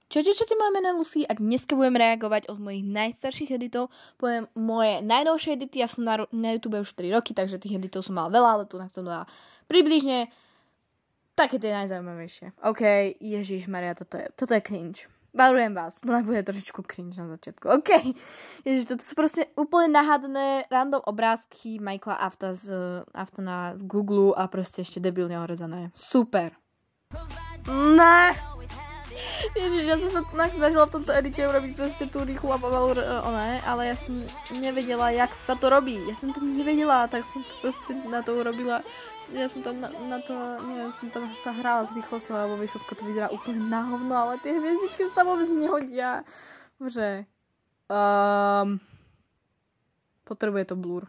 Čaute, moje meno je Lucy a dneska budem reagovať od mojich najstarších editov. Poviem moje najnovšie edity, ja som na YouTube už 3 roky, takže tých editov som mala veľa, ale tu na tom dala približne také tie najzaujímavejšie. OK, Ježišmaria, toto je cringe. Varujem vás, to bude trošičku cringe na začiatku. OK, Ježiš, toto sú proste úplne nahádané random obrázky Michaela Aftona z Google a proste ešte debilne orezané. Super. Ne. Ježiš, ja som sa snažila v tomto edite urobiť proste tú rýchlu a pomalu, ale ja som nevedela, jak sa to robí. Ja som to nevedela, tak som to proste na to urobila. Ja som tam na to, neviem, som tam sa hrála s rýchlosťou, alebo výsledko to vyzerá úplne na hovno, ale tie hviezdičky sa tam vôbec nehodia. Bože. Potrebuje to blur.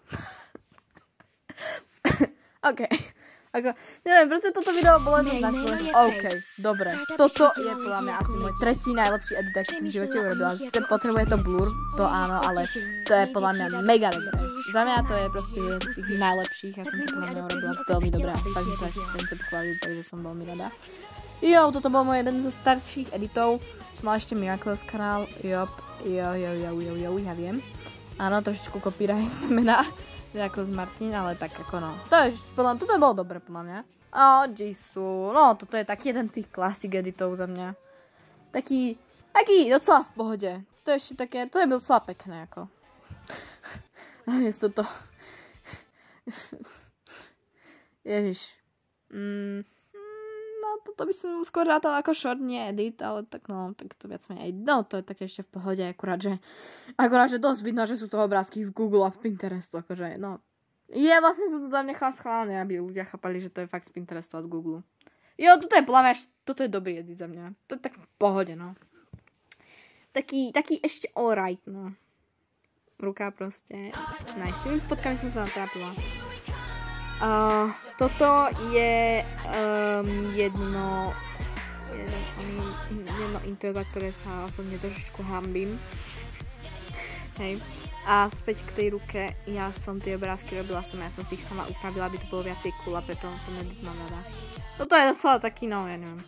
OK. Neviem, proste toto video bolo jedno na Slovensku. OK, dobre. Toto je podľa mňa asi môj tretí najlepší edit, aký som v živote urobila. Sice potrebuje to blur, to áno, ale to je podľa mňa mega dobré. Za mňa to je proste jeden z tých najlepších. Ja som to podľa mňa urobila veľmi dobré a fakt mi to asistence pochválili, takže som veľmi rada. Jo, toto bol môj jeden zo starších editov. Som mala ešte Miraculous kanál. Jo, ja viem. Áno, trošičku copyright znamená. Ako z Martin, ale tak ako no. Toto bolo dobre podľa mňa. Jisoo. No, toto je taký jeden z tých klasik editov za mňa. Taký docela v pohode. To je ešte také, to je docela pekné ako. Namiesto to. Ježiš. No, toto by som skôr rátala ako short, nie edit, ale tak no, tak to viac menej. No, to je také ešte v pohode, akurát, že dosť vidno, že sú to obrázky z Google a v Pinterestu, akože, no. Vlastne som to tam nechala schválené, aby ľudia chápali, že to je fakt z Pinterestu a z Google. Jo, toto je podľa mňa, toto je dobrý edit za mňa. To je tak v pohode, no. Taký ešte alright, no. Ruka proste. Nice, s tými fotkami som sa natrápila. Toto je jedno intro, za ktoré sa osobne trošičku hanbím. Hej. A späť k tej ruke, ja som tie obrázky robila ja som si ich sama upravila, aby to bolo viacej cool a preto to edit mám rada. Toto je docela taký, no ja neviem.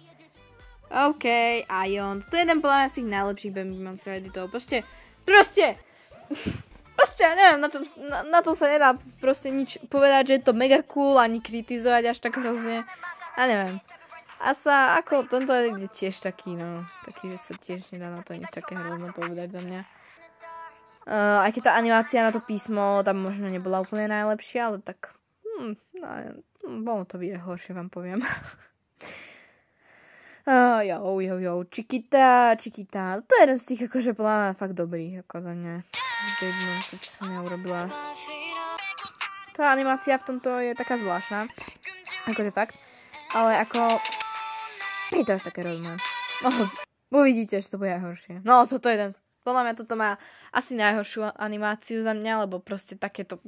OK, Ion. Toto je jeden podľa mňa z tých najlepších Bambi Monster editov. Proste, neviem, na tom sa nedá proste nič povedať, že je to mega cool, ani kritizovať až tak hrozne. A neviem. Ako tento edit je tiež taký, no, taký, že sa tiež nedá na to nič také hrozné povedať za mňa. Aj keď tá animácia na to písmo tam možno nebola úplne najlepšia, ale tak, bolo to byť horšie, vám poviem. Chiquita. To je jeden z tých, akože podľa mňa fakt dobrých, ako za mňa. Čo som ja urobila. Tá animácia v tomto je taká zvláštna. Akože fakt. Ale ako... Je to až také rozumné. No, uvidíte, že to bude aj horšie. No, toto je jeden... Podľa mňa toto má asi najhoršiu animáciu za mňa, lebo proste takéto...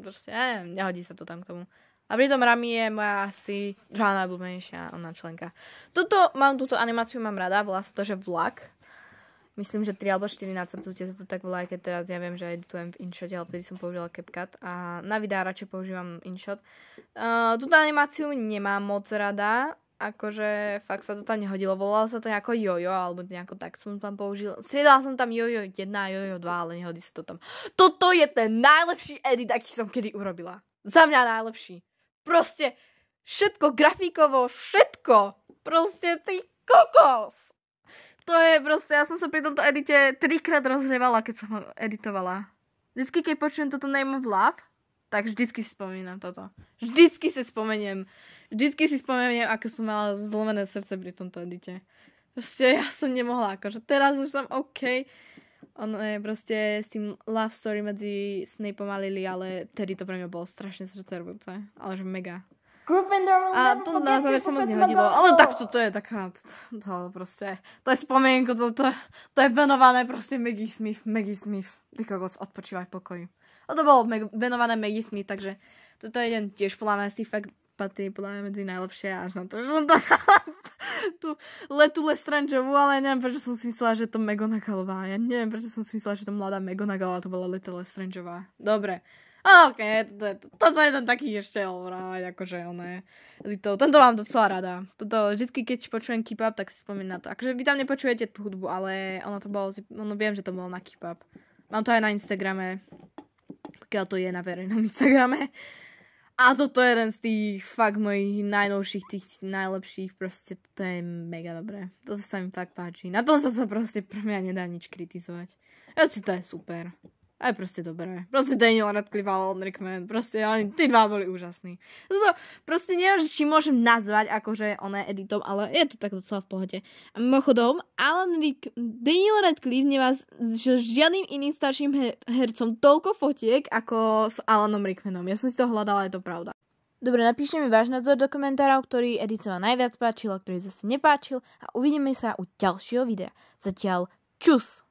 Proste, ja neviem, nehodí sa to tam k tomu. A pritom Rami je moja asi druhá najobľúbenejšia členka. Túto animáciu mám rada, volá sa to, že Vlak. Myslím, že 3 alebo 4 nácapnutie sa to tak volá, aj keď teraz ja viem, že editujem v InShote, ale vtedy som použila CapCut a na videá radšej používam InShot. Túto animáciu nemám moc rada, akože fakt sa to tam nehodilo, volalo sa to nejako jojo, alebo nejako tak som tam použila. Striedala som tam jojo 1 a jojo 2, ale nehodí sa to tam. Toto je ten najlepší edit, aký som kedy urobila. Za mňa najlepší. Proste všetko grafikovo, všetko. Proste ty kokos. To je proste, ja som sa pri tomto edite 3-krát rozhrevala, keď som ho editovala. Vždycky, keď počujem toto Name of Love, tak vždycky si spomínam toto. Vždycky si spomeniem, ako som mala zlomené srdce pri tomto edite. Proste ja som nemohla, akože teraz už som OK. Ono je proste s tým love story medzi Snapeom a Lily, ale tedy to pre mňa bolo strašne srdcervúce. Ale že mega. A to na záver sa moc nehodilo. Ale takto to je taká... To proste... To je spomienko, to je venované proste Maggie Smith. Ty kokos, odpočívaj v pokoji. A to bolo venované Maggie Smith, takže toto je jeden tiež podľa mňa z tých fakt patrí podľa mňa medzi najlepšie až na to, že som dala tú Letu Lestrangeovú, ale neviem, prečo som si myslela, že je to McGonagallová. Ja neviem, prečo som si myslela, že to mladá McGonagallová to bola Leta Lestrangeová. Dobre. OK, toto je ten taký ešte overall, akože oné. Tento mám docela rada. Toto, vždycky keď počujem Keep Up, tak si spomínam na to. Akože vy tam nepočujete tú hudbu, ale viem, že to bolo na Keep Up. Mám to aj na Instagrame, pokiaľ to je na verejnom Instagrame. A toto je jeden z tých fakt mojich najnovších, tých najlepších, proste to je mega dobré. To sa mi fakt páči. Na tom sa proste pre mňa nedá nič kritizovať. Asi to je super. A je proste dobré. Proste Daniel Radcliffe a Alan Rickman. Proste oni, tí dva boli úžasní. Toto proste neviem, či môžem nazvať akože oné editom, ale je to tak docela v pohode. A mimochodom, Daniel Radcliffe nemá s žiadnym iným starším hercom toľko fotiek ako s Alanom Rickmanom. Ja som si to hľadala, je to pravda. Dobre, napíšte mi váš názor do komentárov, ktorý edit sa vám najviac páčil a ktorý zase nepáčil a uvidíme sa u ďalšieho videa. Zatiaľ, čus!